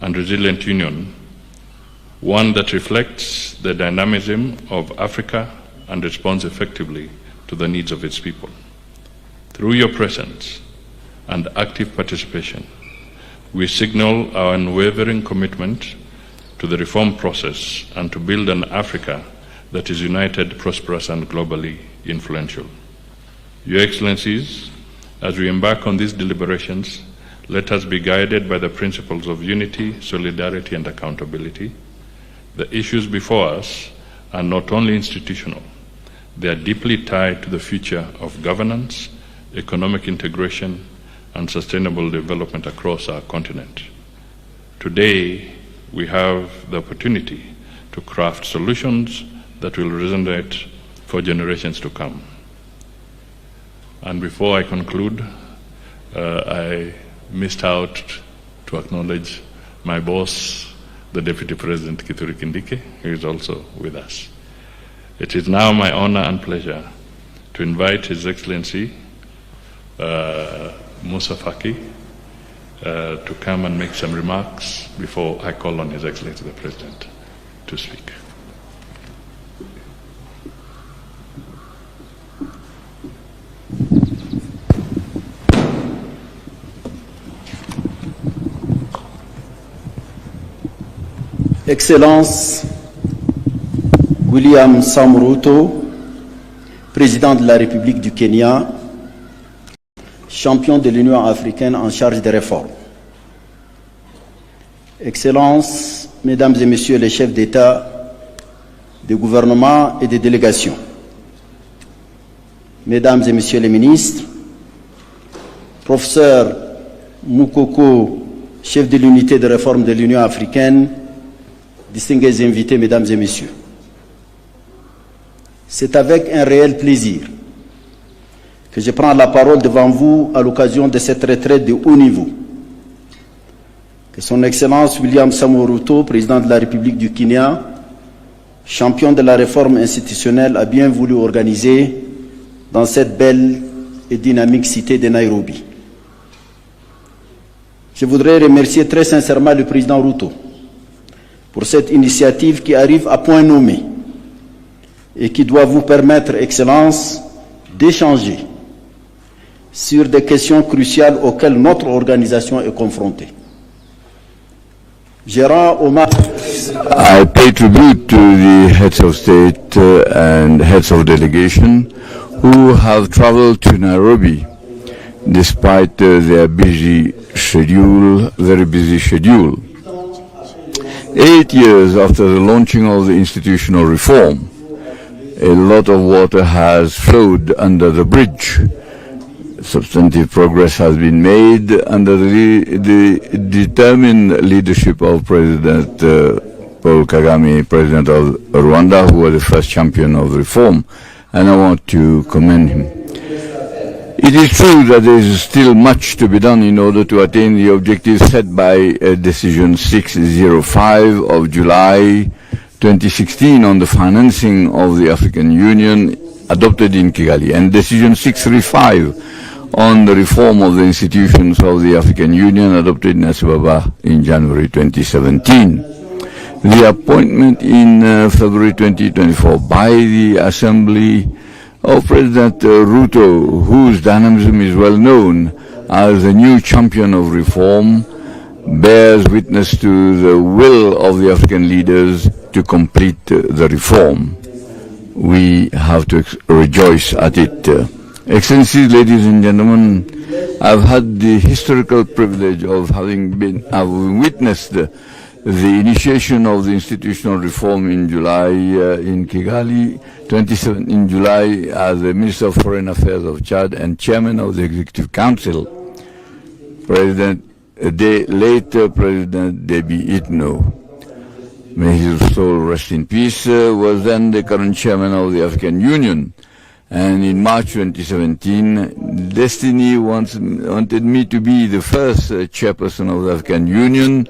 and resilient union, one that reflects the dynamism of Africa and responds effectively to the needs of its people. Through your presence and active participation, we signal our unwavering commitment to the reform process and to build an Africa that is united, prosperous, and globally influential. Your Excellencies, as we embark on these deliberations, let us be guided by the principles of unity, solidarity, and accountability. The issues before us are not only institutional, they are deeply tied to the future of governance, economic integration, and sustainable development across our continent. Today, we have the opportunity to craft solutions that will resonate for generations to come. And before I conclude, I missed out to acknowledge my boss, the Deputy President Kithure Kindiki, who is also with us. It is now my honor and pleasure to invite His Excellency Musa Faki to come and make some remarks before I call on His Excellency the President to speak. Excellence William Sam Ruto, président de la République du Kenya, champion de l'Union africaine en charge des réformes. Excellences, Mesdames et Messieurs les chefs d'État, des gouvernements et des délégations, Mesdames et Messieurs les ministres, Professeur Moukoko, chef de l'unité de réforme de l'Union africaine, distingués invités, Mesdames et Messieurs. C'est avec un réel plaisir que je prends la parole devant vous à l'occasion de cette retraite de haut niveau que Son Excellence William Samoei Ruto, président de la République du Kenya, champion de la réforme institutionnelle, a bien voulu organiser dans cette belle et dynamique cité de Nairobi. Je voudrais remercier très sincèrement le président Ruto pour cette initiative qui arrive à point nommé et qui doit vous permettre, Excellence, d'échanger sur des questions cruciales auxquelles notre organisation est confrontée. I pay tribute to the heads of state and heads of delegation who have traveled to Nairobi despite their busy schedule, very busy schedule. 8 years after the launching of the institutional reform, a lot of water has flowed under the bridge. Substantive progress has been made under the determined leadership of President Paul Kagame, President of Rwanda, who was the first champion of reform, and I want to commend him. It is true that there is still much to be done in order to attain the objectives set by Decision 605 of July 2016 on the financing of the African Union adopted in Kigali, and Decision 635 on the reform of the institutions of the African Union adopted in Addis Ababa in January 2017. The appointment in February 2024 by the Assembly of President Ruto, whose dynamism is well known as the new champion of reform, bears witness to the will of the African leaders to complete the reform. We have to rejoice at it. Excellencies, ladies and gentlemen, I've had the historical privilege of having witnessed the initiation of the institutional reform in July in Kigali, 27 in July, as the Minister of Foreign Affairs of Chad and Chairman of the Executive Council. Late President Déby Itno, may his soul rest in peace, was then the current Chairman of the African Union. And in March 2017, Destiny wanted me to be the first chairperson of the African Union,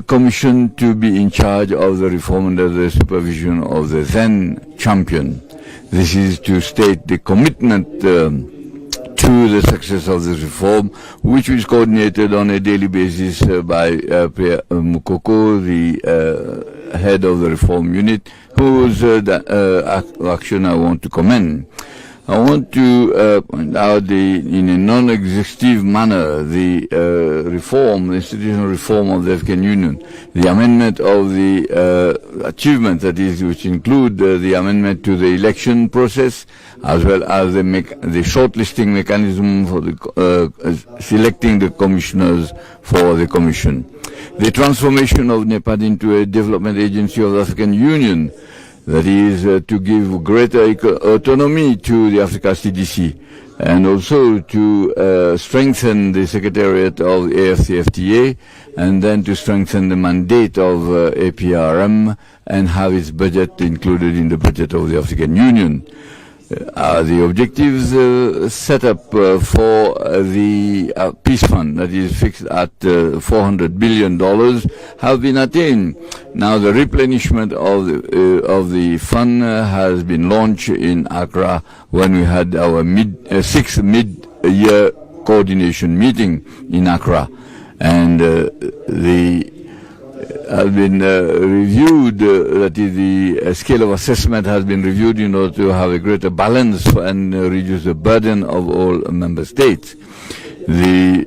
commissioned to be in charge of the reform under the supervision of the then champion. This is to state the commitment to to the success of this reform, which is coordinated on a daily basis by Priya Mukoko, the head of the reform unit, whose action I want to commend. I want to point out in a non-exhaustive manner the institutional reform of the African Union, the amendment of the achievement, that is, which include the amendment to the election process, as well as the shortlisting mechanism for the selecting the commissioners for the commission. The transformation of NEPAD into a development agency of the African Union, that is to give greater autonomy to the Africa CDC, and also to strengthen the secretariat of AFCFTA, and then to strengthen the mandate of APRM and have its budget included in the budget of the African Union. The objectives set up for the peace fund, that is fixed at $400 billion, have been attained. Now the replenishment of the fund has been launched in Accra when we had our sixth mid-year coordination meeting in Accra, and has been reviewed, that is, the scale of assessment has been reviewed in order to have a greater balance and reduce the burden of all member states. The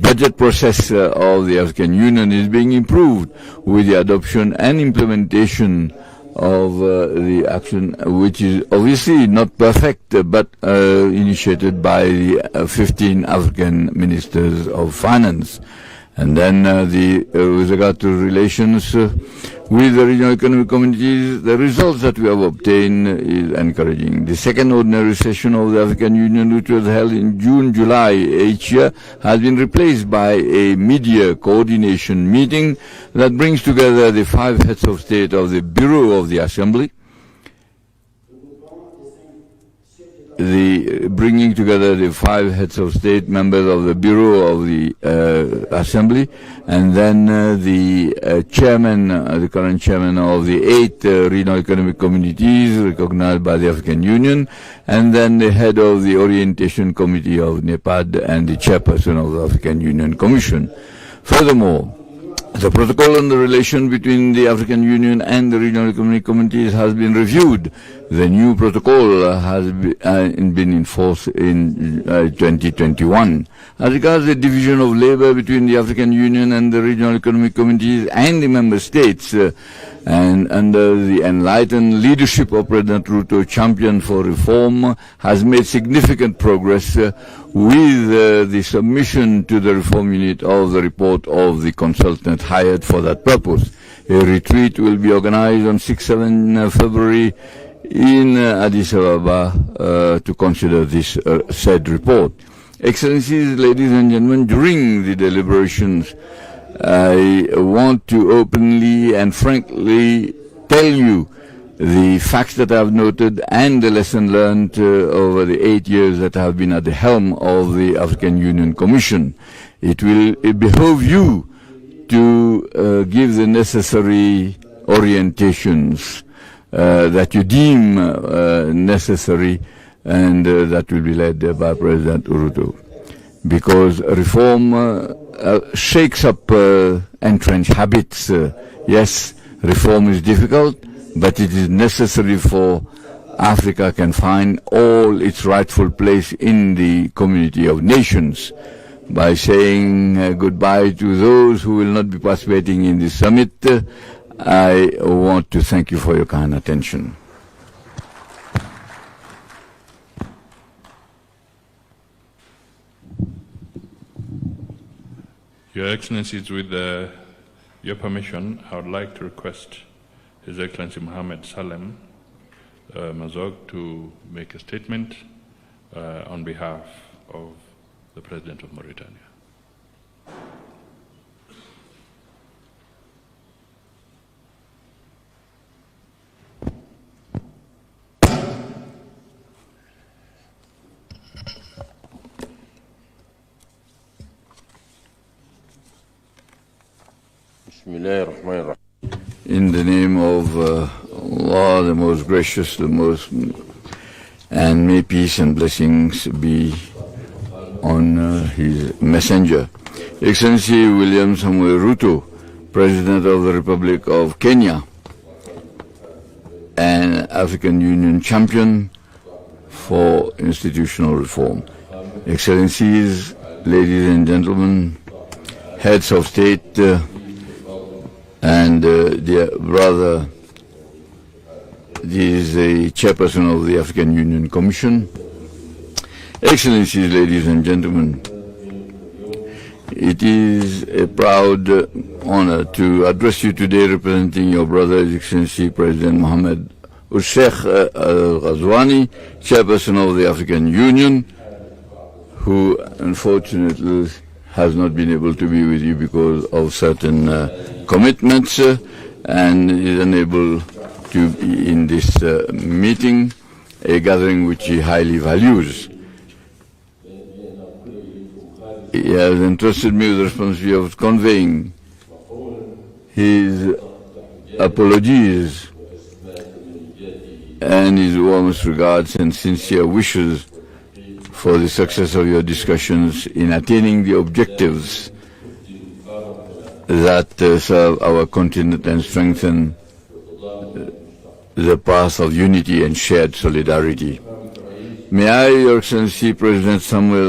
budget process of the African Union is being improved with the adoption and implementation of the action, which is obviously not perfect, but initiated by the 15 African ministers of finance. And then with regard to relations with the regional economic communities, the results that we have obtained is encouraging. The second ordinary session of the African Union, which was held in June-July each year, has been replaced by a mid-year coordination meeting that brings together the 5 heads of state of the Bureau of the Assembly, bringing together the 5 heads of state members of the Bureau of the Assembly, and then the chairman, the current chairman of the 8 regional economic communities recognized by the African Union, and then the head of the Orientation Committee of NEPAD and the chairperson of the African Union Commission. Furthermore, the protocol on the relation between the African Union and the regional economic communities has been reviewed. The new protocol has been in force in 2021. As regards the division of labor between the African Union and the regional economic communities and the member states, and under the enlightened leadership of President Ruto, champion for reform, has made significant progress with the submission to the reform unit of the report of the consultant hired for that purpose. A retreat will be organized on 6-7 February in Addis Ababa to consider this said report. Excellencies, ladies and gentlemen, during the deliberations, I want to openly and frankly tell you the facts that I have noted and the lesson learned over the 8 years that I have been at the helm of the African Union Commission. It will behove you to give the necessary orientations that you deem necessary, and that will be led by President Ruto. Because reform shakes up entrenched habits. Yes, reform is difficult, but it is necessary for Africa can find all its rightful place in the community of nations. By saying goodbye to those who will not be participating in this summit, I want to thank you for your kind attention. Your Excellencies, with your permission, I would like to request His Excellency Mohammed Salem Mazog to make a statement on behalf of the President of Mauritania. In the name of Allah, the most gracious, the most, and may peace and blessings be on his messenger. Excellency William Samuel Ruto, President of the Republic of Kenya, an African Union champion for institutional reform. Excellencies, ladies and gentlemen, heads of state, and dear brother, this is the chairperson of the African Union Commission. Excellencies, ladies and gentlemen, it is a proud honor to address you today representing your brother, His Excellency President Mohamed Sheikh Al-Ghazwani, chairperson of the African Union, who unfortunately has not been able to be with you because of certain commitments and is unable to be in this meeting, a gathering which he highly values. He has entrusted me with the responsibility of conveying his apologies and his warmest regards and sincere wishes for the success of your discussions in attaining the objectives that serve our continent and strengthen the path of unity and shared solidarity. May I, Your Excellency President Samuel